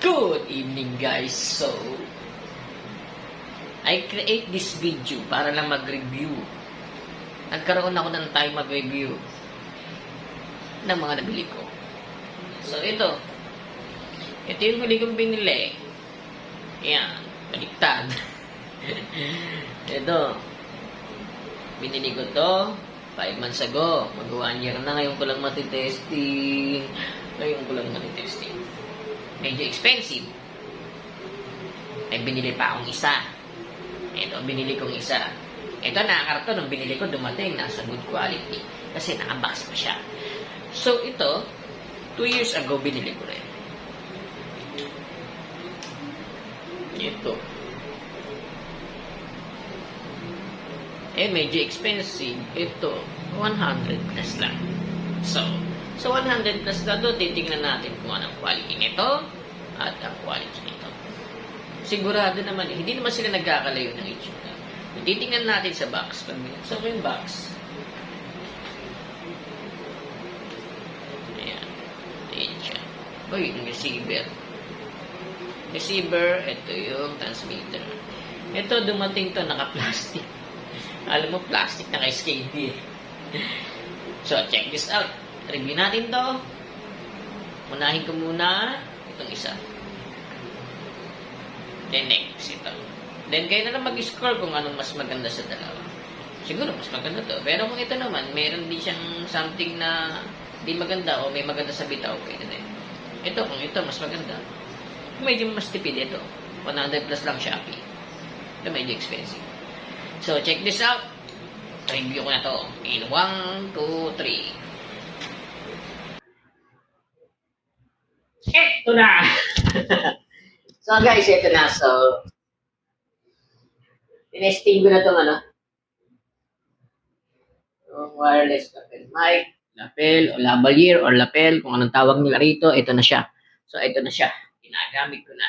Good evening guys. So, I create this video para lang mag-review. Nagkaroon ako ng time mag-review ng mga nabili ko. So, ito yung huli kong binili. Yan, baliktad. Ito, binili ko to 5 months ago. Mag 1 year na, ngayon ko lang matitesting. Medyo expensive. Ay binili pa akong isa. Ito, binili kong isa. Ito, nakakarto nung binili ko, dumating, nasa good quality. Kasi nakabox pa siya. So, ito, 2 years ago, binili ko rin. Ito. Medyo expensive. Ito, 100 plus lang. So 100 plus na doon, titignan natin kung anong quality nito at ang quality nito. Sigurado naman, hindi naman sila nagkakalayo ng itsura. Titignan natin sa box. So, yung box. Ayan. Ayan siya. Yung receiver. Ito yung transmitter. Ito, dumating to, naka-plastic. Alam mo, plastic, naka-skate. So, check this out. Review natin to. Unahin ko muna itong isa. Then next, ito. Then kayo na lang mag-score kung anong mas maganda sa dalawa. Siguro mas maganda to. Pero kung ito naman, meron din siyang something na di maganda o may maganda sa bitaw, pwede din. Ito, kung ito mas maganda. Medyo mas tipid ito. 100 plus lang Shopee. Ito medyo expensive. So, check this out. Review ko na to. In 1, 2, 3. Ito na! So guys, ito na. So, tinesting ko na itong wireless lapel mic, lapel o lavalier or lapel, kung anong tawag nila rito, ito na siya. So, ito na siya. Ginagamit ko na.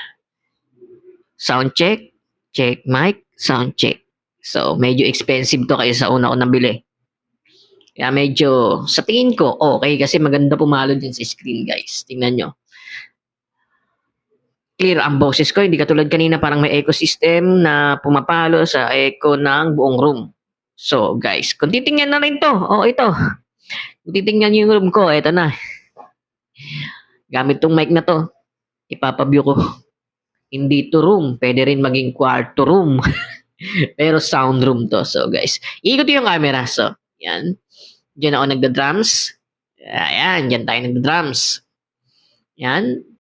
Sound check, check mic, sound check. So, medyo expensive to kaya sa una ko nabili. Kaya medyo, sa tingin ko, okay, kasi maganda pumalo din sa screen, guys. Tingnan nyo. Clear ang boses ko, hindi katulad kanina parang may echo system na pumapalo sa echo ng buong room. So, guys, kung titingnan na rin to, ito. Kung titingnan nyo yung room ko, ito na. Gamit tong mic na to, ipapaview ko. Hindi to room, pwede rin maging kwarto room. Pero sound room to. So, guys, ikot yung camera. So, yan. Diyan ako nagda-drums. Ayan, diyan tayo nagda-drums. Yan.